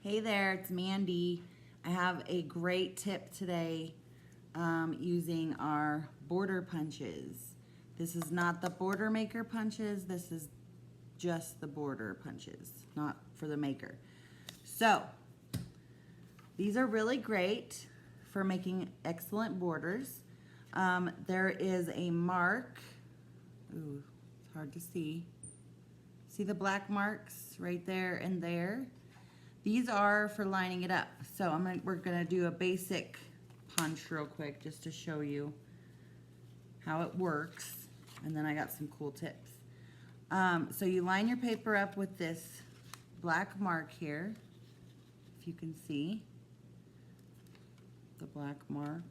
Hey there, it's Mandy. I have a great tip today using our border punches. This is not the border maker punches, this is just the border punches, not for the maker. So, these are really great for making excellent borders. There is a mark, ooh, it's hard to see. See the black marks right there and there? These are for lining it up. So we're gonna do a basic punch real quick just to show you how it works. And then I got some cool tips. So you line your paper up with this black mark here, if you can see the black mark.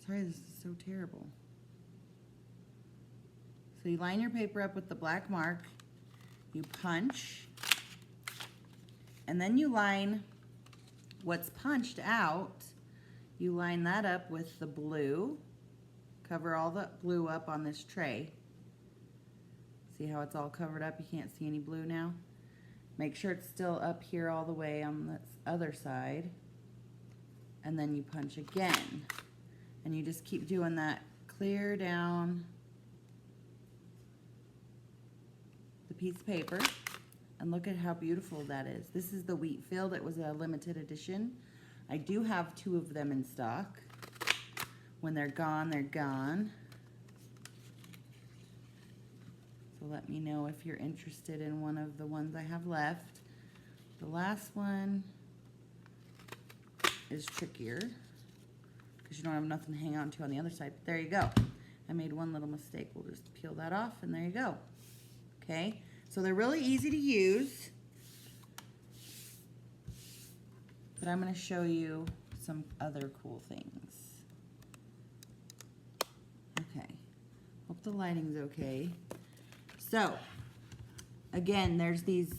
Sorry, this is so terrible. So you line your paper up with the black mark, you punch, and then you line what's punched out, you line that up with the blue, cover all the blue up on this tray. See how it's all covered up? You can't see any blue now. Make sure it's still up here all the way on this other side. And then you punch again. And you just keep doing that clear down the piece of paper. And look at how beautiful that is. This is the wheat field. It was a limited edition. I do have 2 of them in stock. When they're gone, they're gone. So let me know if you're interested in one of the ones I have left. The last one is trickier because you don't have nothing to hang on to on the other side. But there you go. I made one little mistake. We'll just peel that off and there you go. Okay, so they're really easy to use. But I'm going to show you some other cool things. Okay, hope the lighting's okay. So, again, there's these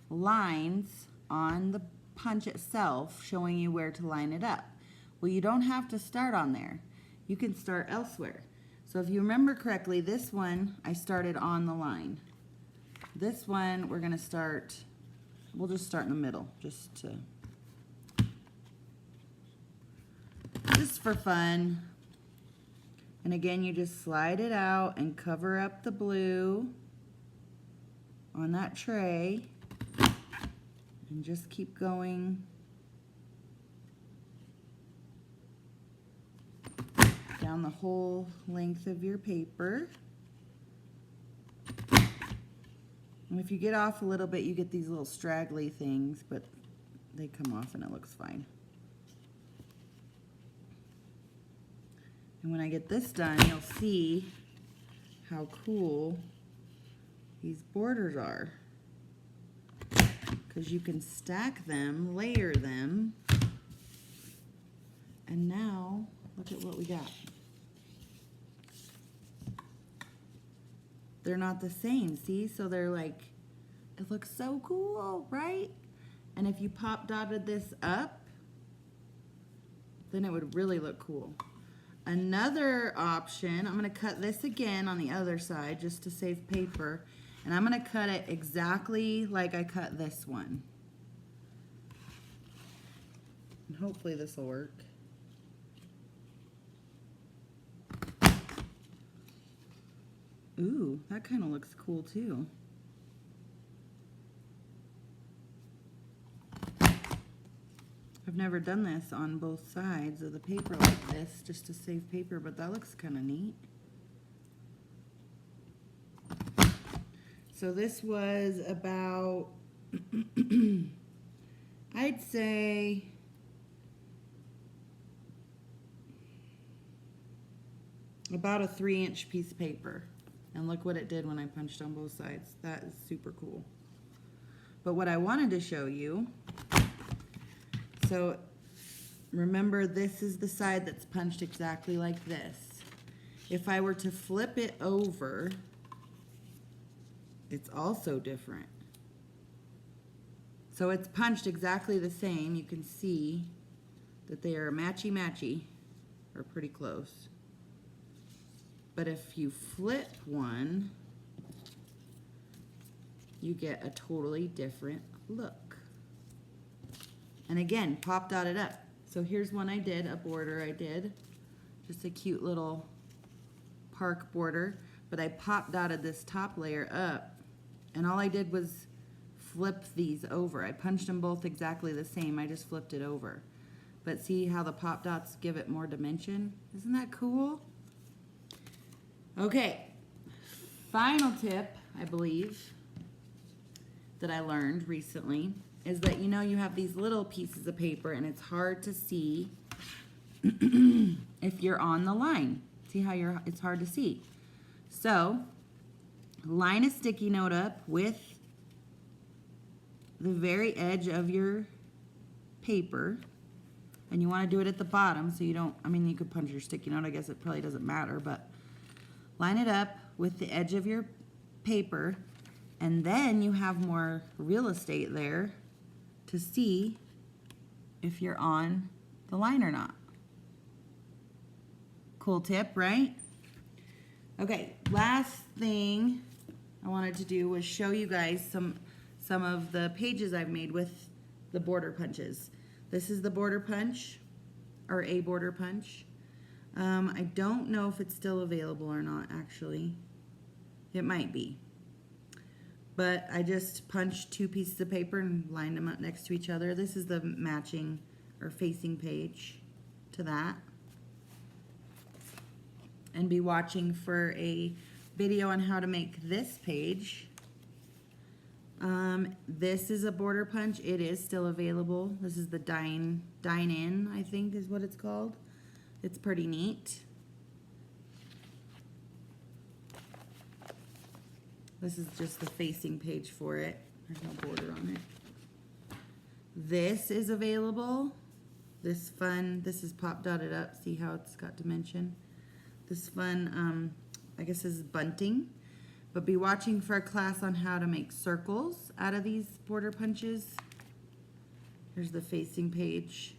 lines on the punch itself showing you where to line it up. Well, you don't have to start on there. You can start elsewhere. So if you remember correctly, this one I started on the line. This one we're going to start, we'll just start in the middle just for fun. And again, you just slide it out and cover up the blue on that tray and just keep going down the whole length of your paper. And if you get off a little bit, you get these little straggly things, but they come off and it looks fine. And when I get this done, you'll see how cool these borders are. Because you can stack them, layer them, and now look at what we got. They're not the same, see? So they're like, it looks so cool, right? And if you pop dotted this up, then it would really look cool. Another option, I'm going to cut this again on the other side just to save paper. And I'm going to cut it exactly like I cut this one. And hopefully this will work. Ooh, that kind of looks cool too. I've never done this on both sides of the paper like this, just to save paper, but that looks kind of neat. So this was about, I'd say, about a 3-inch piece of paper. And look what it did when I punched on both sides. That is super cool. But what I wanted to show you, so remember this is the side that's punched exactly like this. If I were to flip it over, it's also different. So it's punched exactly the same. You can see that they are matchy-matchy, or pretty close. But if you flip one, you get a totally different look. And again, pop dotted up. So here's one I did, a border I did. Just a cute little park border. But I pop dotted this top layer up. And all I did was flip these over. I punched them both exactly the same. I just flipped it over. But see how the pop dots give it more dimension? Isn't that cool? Okay. Final tip, I believe, that I learned recently is that, you know, you have these little pieces of paper and it's hard to see if you're on the line. See how it's hard to see. So, line a sticky note up with the very edge of your paper. And you want to do it at the bottom so you don't, I mean, you could punch your sticky note. I guess it probably doesn't matter, but line it up with the edge of your paper. And then you have more real estate there to see if you're on the line or not. Cool tip, right? Okay, last thing I wanted to do was show you guys some of the pages I've made with the border punches. This is the border punch, or a border punch. I don't know if it's still available or not, actually. It might be. But I just punched 2 pieces of paper and lined them up next to each other. This is the matching or facing page to that. And be watching for a video on how to make this page. This is a border punch. It is still available. This is the Dine In, I think is what it's called. It's pretty neat. This is just the facing page for it. There's no border on it. This is available. This is pop dotted up. See how it's got dimension? This fun, I guess this is bunting. But be watching for a class on how to make circles out of these border punches. Here's the facing page.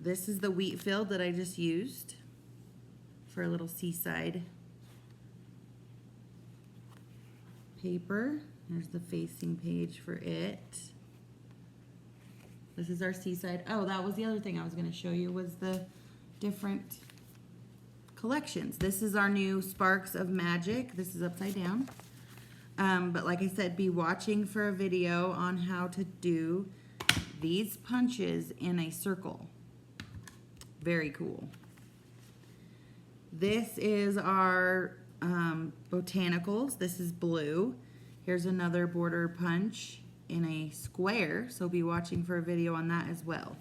This is the wheat field that I just used for a little seaside paper. There's the facing page for it. This is our seaside. Oh, that was the other thing I was going to show you was the different collections. This is our new Sparks of Magic. This is upside down. But like I said, be watching for a video on how to do these punches in a circle. Very cool. This is our botanicals. This is blue. Here's another border punch in a square, so be watching for a video on that as well.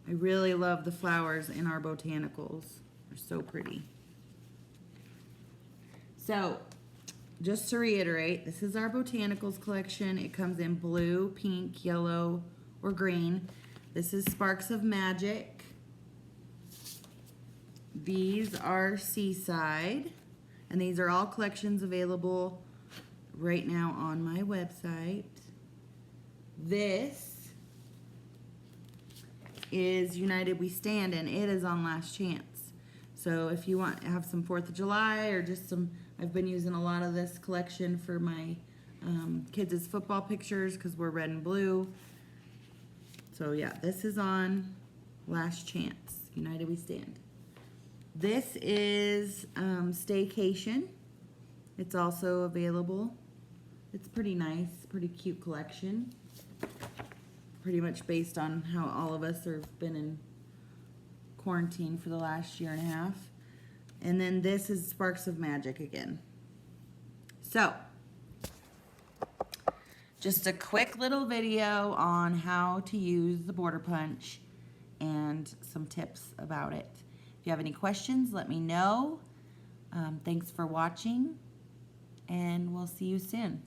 I really love the flowers in our botanicals. They're so pretty. So, just to reiterate, this is our botanicals collection. It comes in blue, pink, yellow, or green. This is Sparks of Magic. These are Seaside. And these are all collections available right now on my website. This is United We Stand, and it is on Last Chance. So if you want to have some 4th of July or just some, I've been using a lot of this collection for my kids' football pictures because we're red and blue. So yeah, this is on Last Chance, United We Stand. This is Staycation. It's also available. It's pretty nice, pretty cute collection. Pretty much based on how all of us have been in quarantine for the last year and a half. And then this is Sparks of Magic again. So, just a quick little video on how to use the border punch and some tips about it. If you have any questions, let me know. Thanks for watching, and we'll see you soon.